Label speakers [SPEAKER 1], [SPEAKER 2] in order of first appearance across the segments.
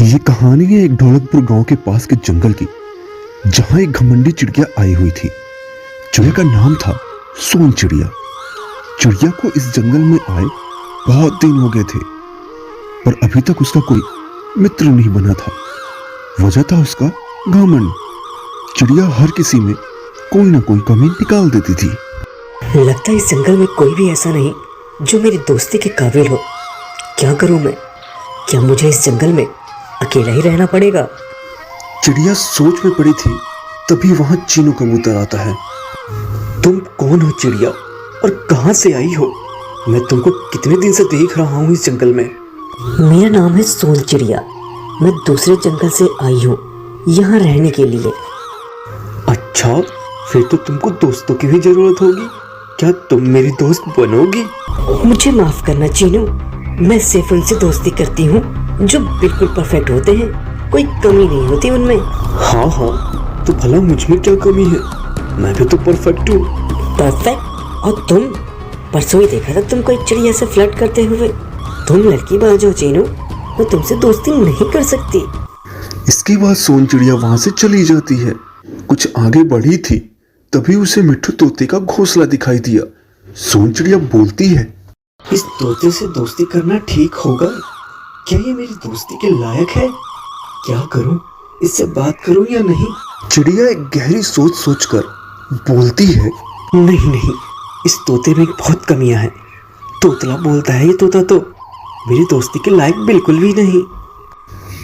[SPEAKER 1] ये कहानी है एक ढोलकपुर गांव के पास के जंगल की, जहां एक घमंडी चिड़िया आई हुई थी। चिड़िया का नाम था सोन चिड़िया। चिड़िया को इस जंगल में आए बहुत दिन हो गए थे, पर अभी तक उसका कोई मित्र नहीं बना था। वजह था उसका घमंड। चिड़िया हर किसी में कोई ना कोई कमी निकाल देती थी।
[SPEAKER 2] लगता है इस जंगल में कोई भी ऐसा नहीं जो मेरी दोस्ती के काबिल हो। क्या करूं मैं? क्या मुझे इस जंगल में अकेला ही रहना पड़ेगा?
[SPEAKER 1] चिड़िया सोच में पड़ी थी, तभी वहां चीनू कबूतर आता है।
[SPEAKER 2] तुम कौन हो चिड़िया, और कहां से आई हो? मैं तुमको कितने दिन से देख रहा हूं इस जंगल में। मेरा नाम है सोन चिड़िया। मैं दूसरे जंगल से आई हूँ यहाँ रहने के लिए। अच्छा, फिर तो तुमको दोस्तों की भी जरूरत होगी। क्या तुम मेरी दोस्त बनोगी? मुझे माफ करना चीनू, मैं सिर्फ उनसे दोस्ती करती हूँ जो बिल्कुल परफेक्ट होते हैं। कोई कमी नहीं होती उनमें। हाँ हाँ, तो भला मुझ में क्या कमी है? मैं भी तो परफेक्ट हूँ। परफेक्ट? और तुम? परसों ही देखा था तुमको एक चिड़िया से फ्लर्ट करते हुए। तुम लड़की बाज हो चीनू, मैं तुमसे दोस्ती नहीं कर सकती।
[SPEAKER 1] इसके बाद सोन चिड़िया वहां से चली जाती है। कुछ आगे बढ़ी थी, तभी उसे मिट्ठू तोते का घोंसला दिखाई दिया। सोन चिड़िया बोलती है,
[SPEAKER 2] इस तोते से दोस्ती करना ठीक होगा? क्या ये मेरी दोस्ती के लायक है? क्या करूं? इससे बात करूं या नहीं?
[SPEAKER 1] चिड़िया एक गहरी सोच सोचकर बोलती है,
[SPEAKER 2] नहीं नहीं, इस तोते में बहुत कमियां हैं। तोतला बोलता है ये तोता तो मेरी दोस्ती के लायक बिल्कुल भी नहीं।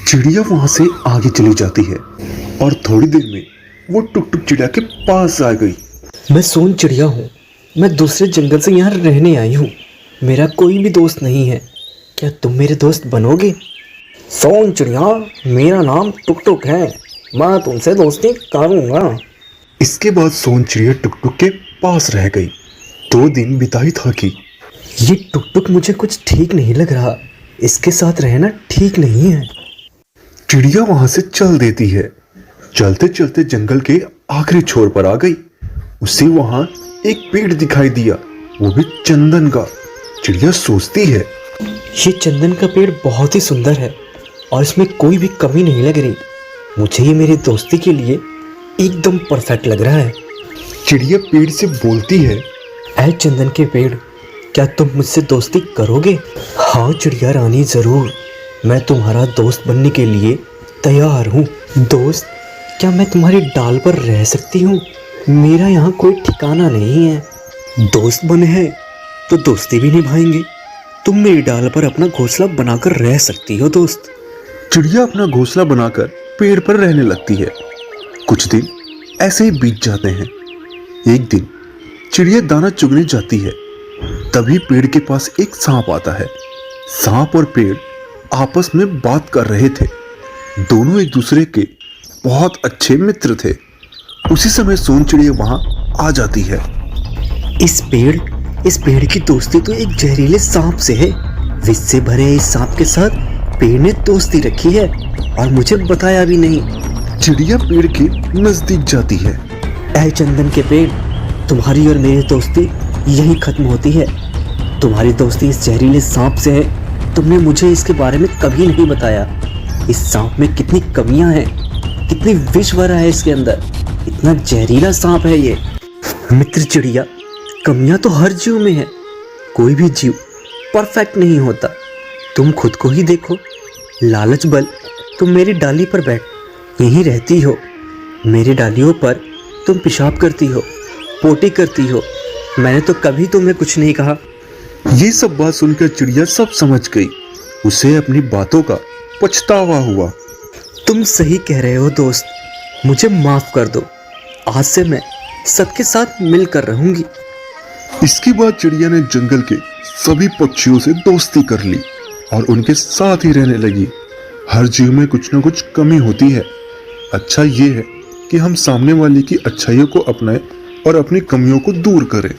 [SPEAKER 1] चिड़िया वहां से आगे चली जाती है और थोड़ी देर में वो टुक टुक चिड़िया के पास आ गई।
[SPEAKER 2] मैं सोन चिड़िया हूँ। मैं दूसरे जंगल से यहाँ रहने आई हूँ। मेरा कोई भी दोस्त नहीं है। क्या तुम मेरे दोस्त बनोगे? सोन चिड़िया, मेरा नाम टुक टुक है। मैं तुमसे दोस्ती करूँगा।
[SPEAKER 1] इसके बाद सोन चिड़िया टुक टुक के पास रह गई। 2 दिन बिताई था कि
[SPEAKER 2] ये टुक टुक मुझे कुछ ठीक नहीं लग रहा। इसके साथ रहना ठीक नहीं है।
[SPEAKER 1] चिड़िया वहां से चल देती है। चलते चलते जंगल के आखिरी छोर पर आ गई। उसे वहां एक पेड़ दिखाई दिया, वो भी चंदन का। चिड़िया सोचती है,
[SPEAKER 2] ये चंदन का पेड़ बहुत ही सुंदर है और इसमें कोई भी कमी नहीं लग रही। मुझे ये मेरी दोस्ती के लिए एकदम परफेक्ट लग रहा है।
[SPEAKER 1] चिड़िया पेड़ से बोलती है,
[SPEAKER 2] ऐ चंदन के पेड़, क्या तुम मुझसे दोस्ती करोगे? हाँ चिड़िया रानी, जरूर। मैं तुम्हारा दोस्त बनने के लिए तैयार हूँ। दोस्त, क्या मैं तुम्हारी डाल पर रह सकती हूँ? मेरा यहाँ कोई ठिकाना नहीं है। दोस्त बने हैं तो दोस्ती भी निभाएंगे। तुम मेरी डाल पर अपना घोंसला बनाकर रह सकती हो दोस्त।
[SPEAKER 1] चिड़िया अपना घोंसला बनाकर पेड़ पर रहने लगती है। कुछ दिन ऐसे ही बीत जाते हैं। एक दिन चिड़िया दाना चुगने जाती है, तभी पेड़ के पास एक सांप आता है। सांप और पेड़ आपस में बात कर रहे थे। दोनों एक दूसरे के बहुत अच्छे मित्र थे। उसी समय सोन चिड़िया वहां आ जाती है।
[SPEAKER 2] इस पेड़ की दोस्ती तो एक जहरीले सांप से है। विष से भरे इस सांप के साथ पेड़ ने दोस्ती रखी है और मुझे बताया भी नहीं।
[SPEAKER 1] चिड़िया पेड़ के नजदीक जाती है।
[SPEAKER 2] ऐ चंदन के पेड़, तुम्हारी और मेरी दोस्ती यहीं खत्म होती है। तुम्हारी दोस्ती इस जहरीले सांप से है। तुमने मुझे इसके बारे में कभी नहीं बताया। इस सांप में कितनी कमियां हैं, कितनी विष भरा है इसके अंदर। इतना जहरीला सांप है ये। मित्र चिड़िया, कमियां तो हर जीव में है। कोई भी जीव परफेक्ट नहीं होता। तुम खुद को ही देखो। लालच बल, तुम मेरी डाली पर बैठ यहीं रहती हो। मेरी डालियों पर तुम पेशाब करती हो, पोटी करती हो। मैंने तो कभी तुम्हें कुछ नहीं कहा।
[SPEAKER 1] ये सब बात सुनकर चिड़िया सब समझ गई। उसे अपनी बातों का पछतावा हुआ।
[SPEAKER 2] तुम सही कह रहे हो दोस्त, मुझे माफ कर दो। आज से मैं सबके साथ मिलकर रहूंगी।
[SPEAKER 1] इसके बाद चिड़िया ने जंगल के सभी पक्षियों से दोस्ती कर ली और उनके साथ ही रहने लगी। हर जीव में कुछ ना कुछ कमी होती है। अच्छा ये है कि हम सामने वाले की अच्छाइयों को अपनाएं और अपनी कमियों को दूर करें।